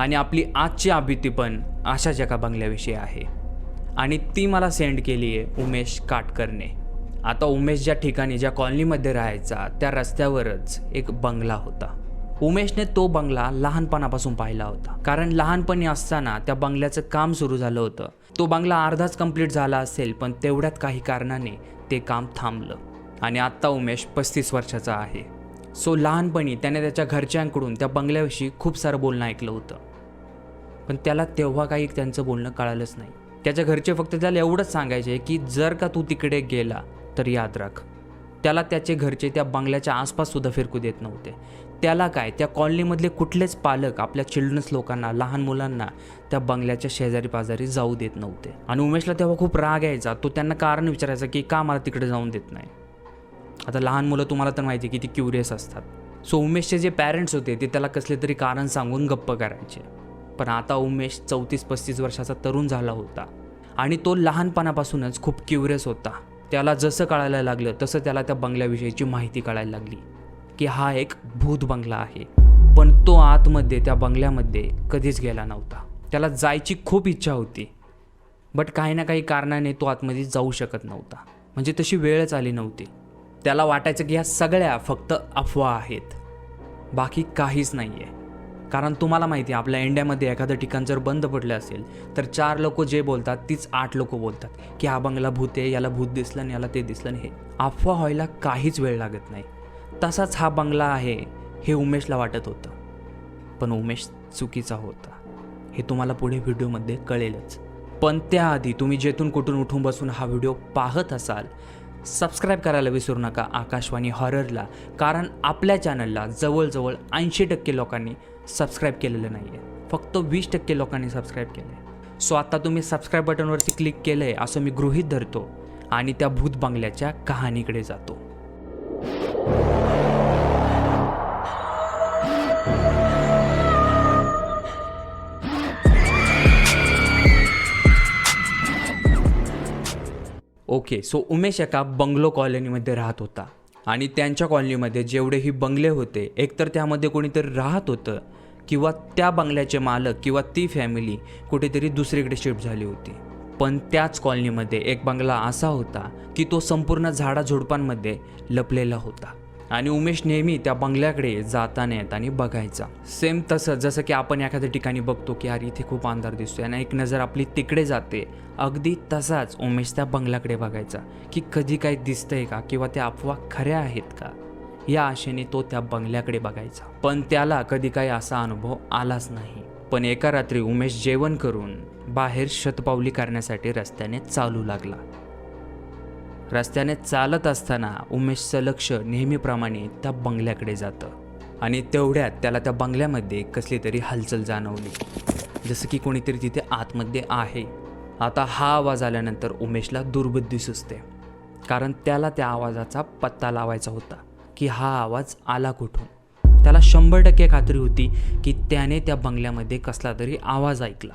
आणि आपली आजची आभीती पण अशाच एका बंगल्याविषयी आहे आणि ती मला सेंड केली आहे उमेश काटकरने. आता उमेश ज्या ठिकाणी ज्या कॉलनीमध्ये राहायचा त्या रस्त्यावरच एक बंगला होता. उमेशने तो बंगला लहानपणापासून पाहिला होता, कारण लहानपणी असताना त्या बंगल्याचं काम सुरू झालं होतं. तो बंगला अर्धाच कंप्लीट झाला असेल, पण तेवढ्यात काही कारणाने ते काम थांबलं आणि आत्ता उमेश 35 वर्षाचा आहे. सो लहानपणी त्याने त्याच्या घरच्यांकडून त्या बंगल्याविषयी खूप सारं बोलणं ऐकलं होतं, पण त्याला तेव्हा काही त्यांचं बोलणं कळालंच नाही. त्याच्या घरचे फक्त त्याला एवढंच सांगायचे की जर का तू तिकडे गेला तर याद राख. त्याला त्याचे घरचे त्या बंगल्याच्या आसपाससुद्धा फिरकू देत नव्हते. त्याला काय, त्या कॉलनीमधले कुठलेच पालक आपल्या चिल्ड्रन्स लोकांना, लहान मुलांना त्या बंगल्याच्या शेजारी पाजारी जाऊ देत नव्हते. आणि उमेशला तेव्हा खूप राग यायचा. तो त्यांना कारण विचारायचा की का मला तिकडे जाऊन देत नाही. आता लहान मुलं तुम्हाला तर माहिती आहे की ती क्युरियस असतात. सो उमेशचे जे पॅरेंट्स होते ते त्याला कसले तरी कारण सांगून गप्प करायचे. पण आता उमेश 34-35 वर्षाचा तरुण झाला होता आणि तो लहानपणापासूनच खूप क्युरियस होता. त्याला जसं कळायला लागलं तसं त्याला त्या बंगल्याविषयीची माहिती कळायला लागली की हा एक भूत बंगला आहे. पण तो आतमध्ये त्या बंगल्यामध्ये कधीच गेला नव्हता. त्याला जायची खूप इच्छा होती, बट काही ना काही कारणाने तो आतमध्ये जाऊ शकत नव्हता. म्हणजे तशी वेळच आली नव्हती. त्याला वाटायचं की ह्या सगळ्या फक्त अफवा आहेत, बाकी काहीच नाही आहे. कारण तुम्हाला माहिती आहे आपल्या इंडियामध्ये एखादं ठिकाण जर बंद पडलं असेल तर 4 लोक जे बोलतात तीच 8 लोक बोलतात की हा बंगला भूत आहे, याला भूत दिसलं आणि याला ते दिसलं. हे अफवा व्हायला काहीच वेळ लागत नाही. तसाच हा बंगला आहे हे उमेशला वाटत होतं, पण उमेश चुकीचा होता हे तुम्हाला पुढे व्हिडिओमध्ये कळेलच. पण त्याआधी तुम्ही जेथून कुठून उठून बसून हा व्हिडिओ पाहत असाल, सबस्क्राईब करायला विसरू नका आकाशवाणी हॉररला, कारण आपल्या चॅनलला जवळजवळ 80% लोकांनी सबस्क्राईब केलेलं नाही आहे. फक्त 20% लोकांनी सबस्क्राईब केलं आहे. सो आता तुम्ही सबस्क्राईब बटनवरती क्लिक केलं आहे असं मी गृहीत धरतो आणि त्या भूत बंगल्याच्या कहाणीकडे जातो. ओके, सो उमेश एका बंगलो कॉलनीमध्ये राहत होता आणि त्यांच्या कॉलनीमध्ये जेवढेही बंगले होते एकतर त्यामध्ये कोणीतरी राहत होतं किंवा त्या बंगल्याचे मालक किंवा ती फॅमिली कुठेतरी दुसरीकडे शिफ्ट झाली होती. पण त्याच कॉलनीमध्ये एक बंगला असा होता की तो संपूर्ण झाडाझुडपांमध्ये लपलेला होता आणि उमेश नेहमी त्या बंगल्याकडे जाताना येताना बघायचा. सेम तसं जसं की आपण एखाद्या ठिकाणी बघतो की यार इथे खूप अंधार दिसतोय आणि एक नजर आपली तिकडे जाते, अगदी तसाच उमेश त्या बंगल्याकडे बघायचा की कधी काही दिसतंय का किंवा त्या अफवा खऱ्या आहेत का. या आशेने तो त्या बंगल्याकडे बघायचा, पण त्याला कधी काही असा अनुभव आलाच नाही. पण एका रात्री उमेश जेवण करून बाहेर शतपावली करण्यासाठी रस्त्याने चालू लागला. रस्त्याने चालत असताना उमेशचं लक्ष नेहमीप्रमाणे त्या बंगल्याकडे जातं आणि तेवढ्यात त्याला त्या बंगल्यामध्ये कसली तरी हालचाल जाणवली, जसं की कोणीतरी तिथे आतमध्ये आहे. आता हा आवाज आल्यानंतर उमेशला दुर्बुद्धी सुचते, कारण त्याला त्या आवाजाचा पत्ता लावायचा होता की हा आवाज आला कुठून. त्याला 100% खात्री होती की त्याने त्या बंगल्यामध्ये कसला तरी आवाज ऐकला.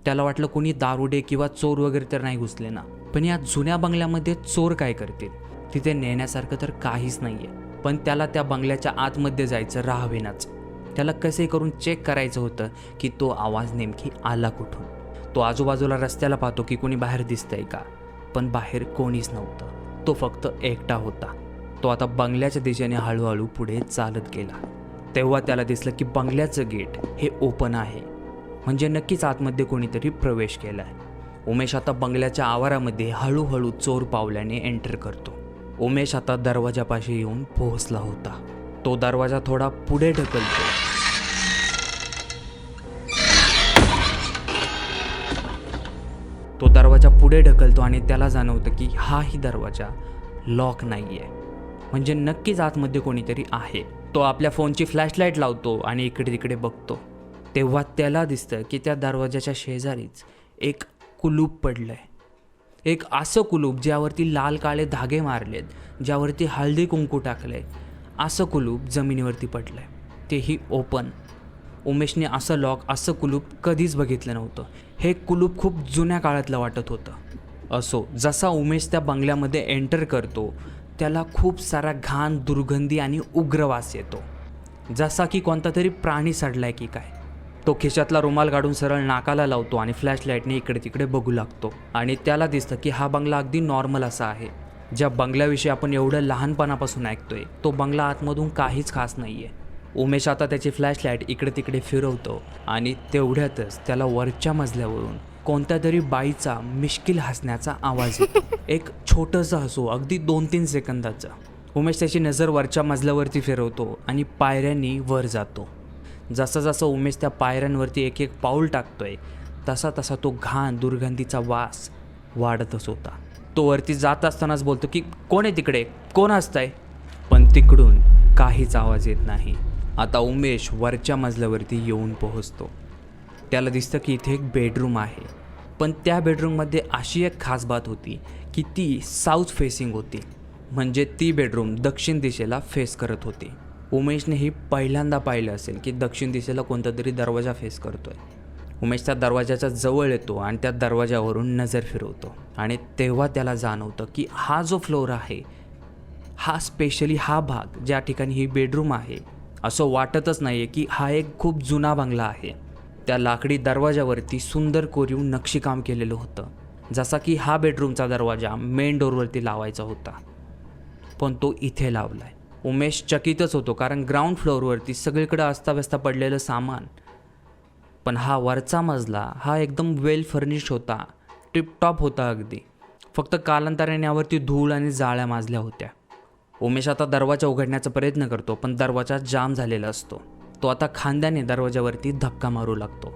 त्याला वाटलं कोणी दारुडे किंवा चोर वगैरे तर नाही घुसले ना. पण या जुन्या बंगल्यामध्ये चोर काय करतील, तिथे नेण्यासारखं तर काहीच नाही आहे. पण त्याला त्या बंगल्याच्या आतमध्ये जायचं राहावेनाच. त्याला कसे करून चेक करायचं होतं की तो आवाज नेमकी आला कुठून. तो आजूबाजूला रस्त्याला पाहतो की कोणी बाहेर दिसतंय का, पण बाहेर कोणीच नव्हतं. तो फक्त एकटा होता. तो आता बंगल्याच्या दिशेने हळूहळू पुढे चालत गेला. तेव्हा त्याला दिसलं की बंगल्याचं गेट हे ओपन आहे, म्हणजे नक्कीच आतमध्ये कोणीतरी प्रवेश केला आहे. उमेश आता बंगल्याच्या आवारामध्ये हळूहळू चोर पावल्याने एंटर करतो. उमेश आता दरवाजापाशी येऊन पोहोचला होता. तो दरवाजा थोडा पुढे ढकलतो. आणि त्याला जाणवतं की हाही दरवाजा लॉक नाही आहे, म्हणजे नक्कीच आतमध्ये कोणीतरी आहे. तो आपल्या फोनची फ्लॅशलाईट लावतो आणि इकडे तिकडे बघतो. तेव्हा त्याला दिसतं की त्या दरवाजाच्या शेजारीच एक कुलूप पडलं आहे. एक असं कुलूप ज्यावरती लाल काळे धागे मारलेत, ज्यावरती हळदी कुंकू टाकले, असं कुलूप जमिनीवरती पडलं आहे, तेही ओपन. उमेशने असं लॉक, असं कुलूप कधीच बघितलं नव्हतं. हे कुलूप खूप जुन्या काळातलं वाटत होतं. असो, जसा उमेश त्या बंगल्यामध्ये एंटर करतो त्याला खूप सारा घाण, दुर्गंधी आणि उग्र वास येतो, जसा की कोणता तरी प्राणी सडलाय की काय. तो खिशातला रुमाल काढून सरळ नाकाला लावतो आणि फ्लॅशलाईटने इकडे तिकडे बघू लागतो आणि त्याला दिसतं की हा बंगला अगदी नॉर्मल असा आहे. ज्या बंगल्याविषयी आपण एवढं लहानपणापासून ऐकतोय तो बंगला आतमधून काहीच खास नाही आहे. उमेश आता त्याची फ्लॅशलाईट इकडे तिकडे फिरवतो आणि तेवढ्यातच त्याला वरच्या मजल्यावरून कोणत्या तरी बाईचा मिश्किल हसण्याचा आवाज येतो. एक छोटंसं हसू, अगदी 2-3 सेकंदाचं. उमेश त्याची नजर वरच्या मजल्यावरती फिरवतो आणि पायऱ्यांनी वर जातो. जसं जसं उमेश त्या पायऱ्यांवरती एक एक पाऊल टाकतोय तसा तसा तो घाण दुर्गंधीचा वास वाढतच होता. तो वरती जात असतानाच बोलतो की कोण आहे तिकडे, कोण असतंय? पण तिकडून काहीच आवाज येत नाही. आता उमेश वरच्या मजल्यावरती येऊन पोहोचतो. त्याला दिसतं की इथे एक बेडरूम आहे, पण त्या बेडरूममध्ये अशी एक खास बात होती की ती साऊथ फेसिंग होती. म्हणजे ती बेडरूम दक्षिण दिशेला फेस करत होती. उमेशनेही पहिल्यांदा पाहिलं असेल की दक्षिण दिशेला कोणता तरी दरवाजा फेस करतोय. उमेश त्या दरवाजाच्या जवळ येतो आणि त्या दरवाजावरून नजर फिरवतो आणि तेव्हा त्याला जाणवतं की हा जो फ्लोअर आहे, हा स्पेशली हा भाग ज्या ठिकाणी ही बेडरूम आहे, असं वाटतच नाही आहे की हा एक खूप जुना बंगला आहे. त्या लाकडी दरवाजावरती सुंदर कोरीव नक्षीकाम केलेलं होतं, जसा की हा बेडरूमचा दरवाजा मेन डोअरवरती लावायचा होता, पण तो इथे लावलाय. उमेश चकितच होतो, कारण ग्राउंड फ्लोअरवरती सगळीकडे अस्ताव्यस्त पडलेलं सामान, पण हा वरचा मजला हा एकदम वेल फर्निश्ड होता, टिपटॉप होता अगदी. फक्त कालांतराने यावरती धूळ आणि जाळ्या माजल्या होत्या. उमेश आता दरवाजा उघडण्याचा प्रयत्न करतो, पण दरवाजा जाम झालेला असतो. तो आता खांद्याने दरवाजावरती धक्का मारू लागतो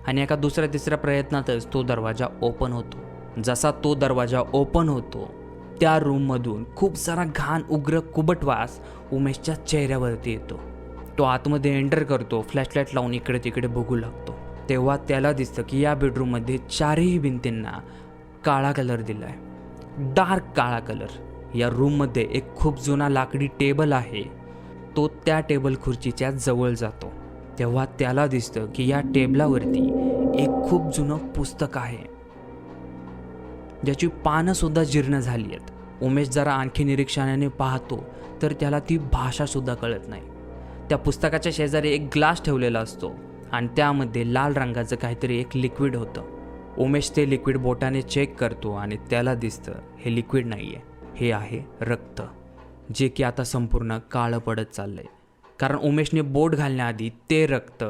आणि एका दुसऱ्या तिसऱ्या प्रयत्नातच तो दरवाजा ओपन होतो. जसा तो दरवाजा ओपन होतो त्या रूममधून खूप सारा घाण उग्र कुबट वास उमेशच्या चेहऱ्यावरती येतो. तो आतमध्ये एंटर करतो, फ्लॅशलाईट लावून इकडे तिकडे बघू लागतो. तेव्हा त्याला दिसतं की या बेडरूममध्ये चारही भिंतींना काळा कलर दिला आहे, डार्क काळा कलर. या रूममध्ये एक खूप जुना लाकडी टेबल आहे. तो त्या टेबल खुर्चीच्या जवळ जातो. तेव्हा त्याला दिसतं की या टेबलावरती एक खूप जुनं पुस्तक आहे, ज्याची पानंसुद्धा जीर्ण झाली आहेत. उमेश जरा आणखी निरीक्षणाने पाहतो तर त्याला ती भाषासुद्धा कळत नाही. त्या पुस्तकाच्या शेजारी एक ग्लास ठेवलेला असतो आणि त्यामध्ये लाल रंगाचं काहीतरी एक लिक्विड होतं. उमेश ते लिक्विड बोटाने चेक करतो आणि त्याला दिसतं हे लिक्विड नाही आहे, हे आहे रक्त, जे की आता संपूर्ण काळं पडत चाललंय. कारण उमेशने बोट घालण्याआधी ते रक्त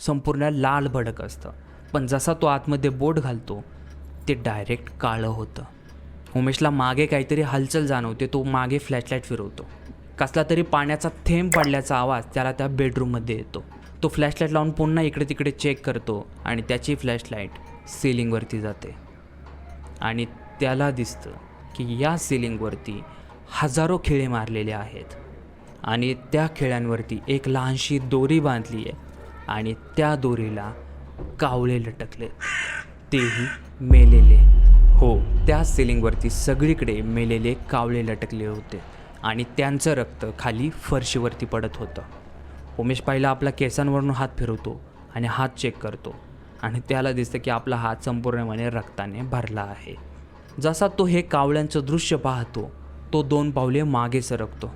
संपूर्ण लाल भडक असतं, पण जसा तो आतमध्ये बोट घालतो ते डायरेक्ट काळं होतं. उमेशला मागे काहीतरी हालचाल जाणवते. तो मागे फ्लॅशलाईट फिरवतो. कसला तरी पाण्याचा थेंब पडल्याचा आवाज त्याला त्या बेडरूममध्ये येतो. तो फ्लॅशलाईट लावून पुन्हा इकडे तिकडे चेक करतो आणि त्याची फ्लॅशलाईट सिलिंगवरती जाते आणि त्याला दिसतं की या सिलिंगवरती हजारो खिळे मारलेले आहेत आणि त्या खिळ्यांवरती एक लहानशी दोरी बांधली आहे आणि त्या दोरीला कावळे लटकले, तेही मेलेले. हो, त्या सिलिंगवरती सगळीकडे मेलेले कावळे लटकले होते आणि त्यांचं रक्त खाली फरशीवरती पडत होतं. उमेश पहिला आपल्या केसांवरून हात फिरवतो आणि हात चेक करतो आणि त्याला दिसतं की आपला हात संपूर्णपणे रक्ताने भरला आहे. जसा तो हे कावळ्यांचं दृश्य पाहतो तो 2 पावले मागे सरकतो,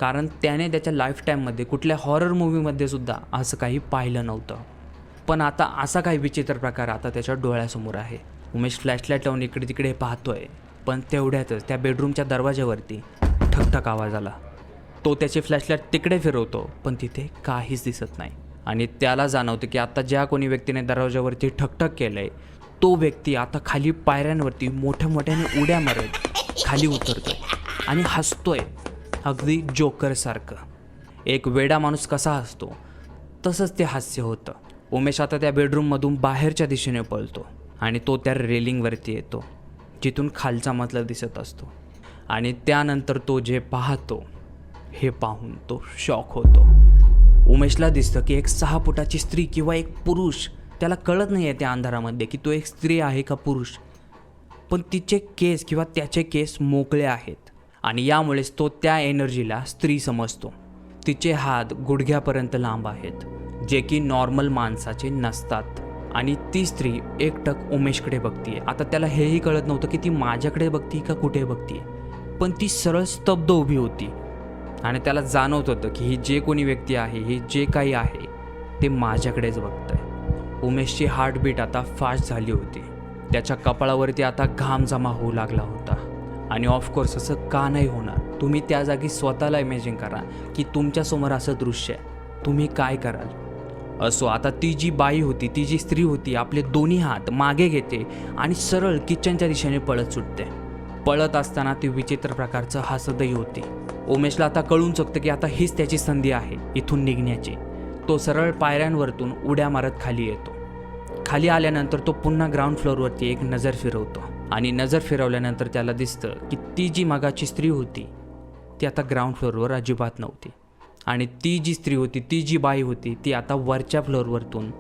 कारण त्याने त्याच्या लाईफटाईममध्ये कुठल्या हॉरर मूवीमध्ये सुद्धा असं काही पाहिलं नव्हतं. पण आता असा काही विचित्र प्रकार आता त्याच्या डोळ्यासमोर आहे. उमेश फ्लॅशलाईट लावून इकडे तिकडे पाहतोय, पण तेवढ्यातच त्या बेडरूमच्या दरवाजावरती ठकठक आवाज आला. तो त्याची फ्लॅशलाईट तिकडे फिरवतो, पण तिथे काहीच दिसत नाही आणि त्याला जाणवतं की आता ज्या कोणी व्यक्तीने दरवाजावरती ठकठक केलंय तो व्यक्ती आता खाली पायऱ्यांवरती मोठ्या मोठ्याने उड्या मारत खाली उतरतोय आणि हसतोय, अगदी जोकरसारखं. एक वेडा माणूस कसा हसतो तसंच ते हास्य होतं. उमेश आता त्या बेडरूममधून बाहेरच्या दिशेने पळतो आणि तो त्या रेलिंगवरती येतो, जिथून खालचा मजला दिसत असतो आणि त्यानंतर तो जे पाहतो हे पाहून तो शॉक होतो. उमेशला दिसतं की एक 6 फुटाची स्त्री किंवा एक पुरुष, त्याला कळत नाही आहे त्या अंधारामध्ये की तो एक स्त्री आहे का पुरुष, पण तिचे केस किंवा त्याचे केस मोकळे आहेत आणि यामुळेच तो त्या एनर्जीला स्त्री समजतो. तिचे हात गुडघ्यापर्यंत लांब आहेत, जे की नॉर्मल माणसाचे नसतात आणि ती स्त्री एकटक उमेशकडे बघतीये. आता त्याला हेही कळत नव्हतं की ती माझ्याकडे बघती का कुठे बघतीये, पण ती सरळ स्तब्ध उभी होती आणि त्याला जाणवत होतं की ही जे कोणी व्यक्ती आहे, ही जे काही आहे ते माझ्याकडेच बघतंय. उमेशची हार्टबीट आता फास्ट झाली होती. त्याच्या कपाळावरती आता घाम जमा होऊ लागला होता. आणि ऑफकोर्स असं का नाही होणार? तुम्ही त्या जागी स्वतःला इमॅजिन करा की तुमच्यासमोर असं दृश्य आहे, तुम्ही काय कराल? असो, आता ती जी बाई होती, ती जी स्त्री होती, आपले दोन्ही हात मागे घेते आणि सरळ किचनच्या दिशेने पळत सुटते. पळत असताना ती विचित्र प्रकारचं हसतही होती. उमेशला आता कळून चुकतं की आता हीच त्याची संधी आहे इथून निघण्याची. तो सरळ पायऱ्यांवरतून उड्या मारत खाली येतो. खाली आल्यानंतर तो पुन्हा ग्राउंड फ्लोअरवरती एक नजर फिरवतो आणि नजर फिरवल्यानंतर त्याला दिसतं की ती जी मगाची स्त्री होती ती आता ग्राउंड फ्लोअरवर अजिबात नव्हती. आणि ती जी स्त्री होती, ती जी बाई होती, ती आता वरच्या फ्लोअरवरतून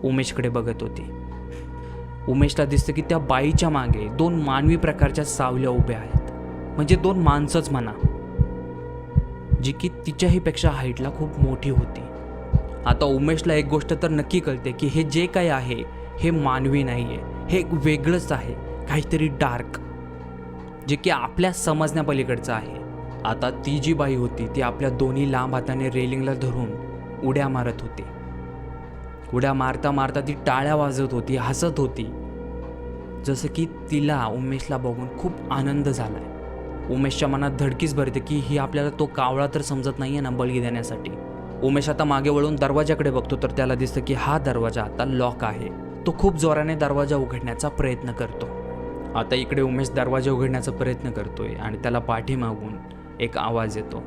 उमेशकडे बघत होती. उमेशला दिसतं की त्या बाईच्या मागे 2 मानवी प्रकारच्या सावल्या उभ्या आहेत. म्हणजे 2 माणसंच म्हणा, जी की तिच्याहीपेक्षा हाईटला खूप मोठी होती. आता उमेशला एक गोष्ट तर नक्की कळते की हे जे काही आहे हे मानवी नाही आहे, हे एक वेगळंच आहे, काहीतरी डार्क, जे की आपल्या समजण्यापलीकडचं आहे. आता ती जी बाई होती ती आपल्या दोन्ही लांब हाताने रेलिंगला धरून उड्या मारत होती. उड्या मारता मारता ती टाळ्या वाजवत होती, हसत होती, जसं की तिला उमेशला बघून खूप आनंद झालाय. उमेशच्या मनात धडकीच भरते की ही आपल्याला तो कावळा तर समजत नाहीये ना बळी देण्यासाठी. उमेश आता मागे वळून दरवाजाकडे बघतो तर त्याला दिसतं की हा दरवाजा आता लॉक आहे. तो खूप जोराने दरवाजा उघडण्याचा प्रयत्न करतो. आता इकडे उमेश दरवाजा उघडण्याचा प्रयत्न करतोय आणि त्याला पाठीमागून एक आवाज येतो,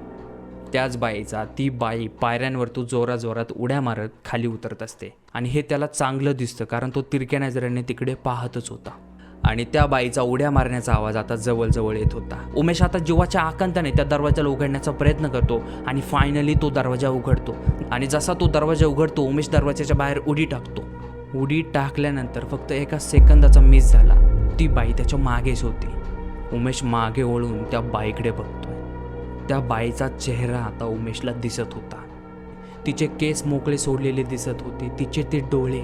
त्याच बाईचा. ती बाई पायऱ्यांवरतून जोराजोरात उड्या मारत खाली उतरत असते आणि हे त्याला चांगलं दिसतं कारण तो तिरक्या नजरेने तिकडे पाहतच होता. आणि त्या बाईचा उड्या मारण्याचा आवाज आता जवळजवळ येत होता. उमेश आता जीवाच्या आकांताने त्या दरवाजाला उघडण्याचा प्रयत्न करतो आणि फायनली तो दरवाजा उघडतो. आणि जसा तो दरवाजा उघडतो उमेश दरवाजाच्या बाहेर उडी टाकतो. उडी टाकल्यानंतर फक्त एका सेकंदाचा मिस झाला. ती बाई त्याच्या मागेच होती. उमेश मागे वळून त्या बाईकडे बघतोय. त्या बाईचा चेहरा आता उमेशला दिसत होता. तिचे केस मोकळे सोडलेले दिसत होते. तिचे ते डोळे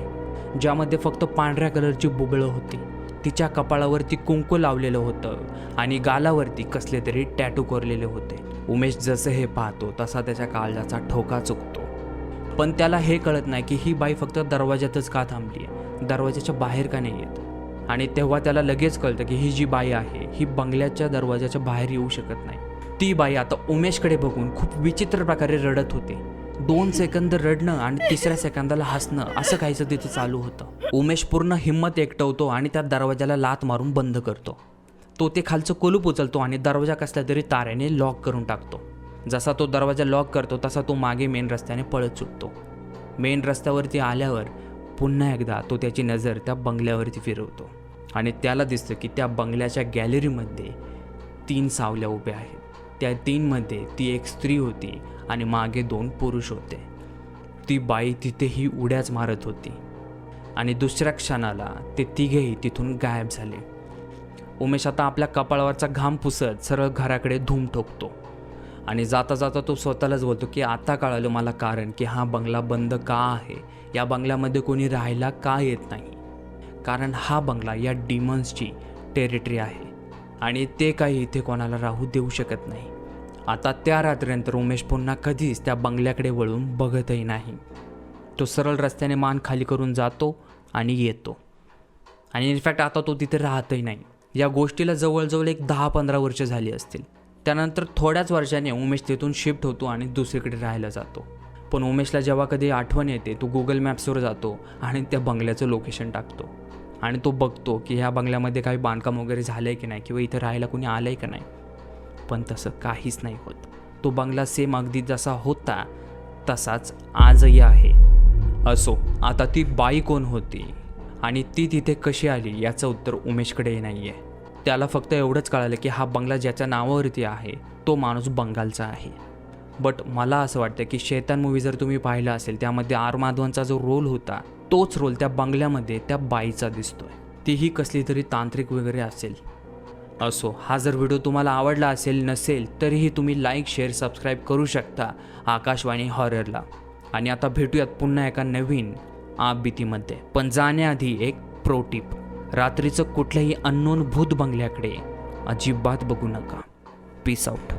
ज्यामध्ये फक्त पांढऱ्या कलरची बुबळं होती. तिच्या कपाळावरती कुंकू लावलेलं होतं आणि गालावरती कसले तरी टॅटू कोरलेले होते. उमेश जसं हे पाहतो तसा त्याच्या काळजाचा ठोका चुकतो. पण त्याला हे कळत नाही की ही बाई फक्त दरवाज्यातच का थांबली आहे, दरवाजाच्या बाहेर का नाही येत. आणि तेव्हा त्याला लगेच कळतं की ही जी बाई आहे ही बंगल्याच्या दरवाजाच्या बाहेर येऊ शकत नाही. ती बाई आता उमेशकडे बघून खूप विचित्र प्रकारे रडत होती. 2 सेकंद रडणं आणि 3ऱ्या सेकंदाला हसणं असं काहीचं तिथे चालू होतं. उमेश पूर्ण हिंमत एकटवतो आणि त्या दरवाजाला लाथ मारून बंद करतो. तो ते खालचं कुलूप उचलतो आणि दरवाजा कसल्या तरी तारेने लॉक करून टाकतो. जसा तो दरवाजा लॉक करतो तसा तो मागे मेन रस्त्याने पळत सुटतो. मेन रस्त्यावरती आल्यावर पुन्हा एकदा तो त्याची नजर त्या बंगल्यावरती फिरवतो आणि त्याला दिसतं की त्या बंगल्याच्या गॅलरीमध्ये 3 सावल्या उभ्या आहेत. त्या 3मध्ये ती एक स्त्री होती आणि मागे 2 पुरुष होते. ती बाई तिथेही उड्याच मारत होती आणि दुसऱ्या क्षणाला ते तिघेही तिथून गायब झाले. उमेश आता आपल्या कपाळावरचा घाम पुसत सरळ घराकडे धूम ठोकतो आणि जाता जाता तो स्वतःलाच बोलतो की आता कळालं मला कारण की हा बंगला बंद का आहे, या बंगल्यामध्ये कोणी राहायला का येत नाही. कारण हा बंगला या डिमन्सची टेरिटरी आहे आणि ते काही इथे कोणाला राहू देऊ शकत नाही. आता त्या रात्रीनंतर उमेश पुन्हा कधीच त्या बंगल्याकडे वळून बघतही नाही. तो सरळ रस्त्याने मान खाली करून जातो आणि येतो आणि इनफॅक्ट आता तो तिथे राहतही नाही. या गोष्टीला जवळजवळ एक 10-15 वर्ष झाली असतील. त्यानंतर थोड्याच वर्षाने उमेश तिथून शिफ्ट होतो आणि दुसरीकडे राहायला जातो. पण उमेशला जेव्हा कधी आठवण येते तो गुगल मॅप्सवर जातो आणि त्या बंगल्याचं लोकेशन टाकतो आणि तो बघतो की ह्या बंगल्यामध्ये काही बांधकाम वगैरे झालं आहे की नाही किंवा इथं राहायला कोणी आलं आहे का नाही. पण तसं काहीच नाही होत. तो बंगला सेम अगदी जसा होता तसाच आजही आहे. असो, आता ती बाई कोण होती आणि ती तिथे कशी आली याचं उत्तर उमेशकडे नाही आहे. त्याला फक्त एवढंच कळालं की हा बंगला ज्याच्या नावावरती आहे तो माणूस बंगालचा आहे. बट मला असं वाटतं की शैतान मूवी जर तुम्ही पाहिला असेल त्यामध्ये आर माधवनचा जो रोल होता तोच रोल त्या बंगल्यामध्ये त्या बाईचा दिसतोय. तीही कसली तरी तांत्रिक वगैरे असेल. असो, हा जर व्हिडिओ तुम्हाला आवडला असेल नसेल तरीही तुम्ही लाईक शेअर सबस्क्राईब करू शकता आकाशवाणी हॉररला. आणि आता भेटूयात पुन्हा एका नवीन आपबीतीमध्ये. पण जाण्याआधी एक प्रो टिप, रात्रीचं कुठल्याही अननोन भूत बंगल्याकडे अजिबात बघू नका. Peace out.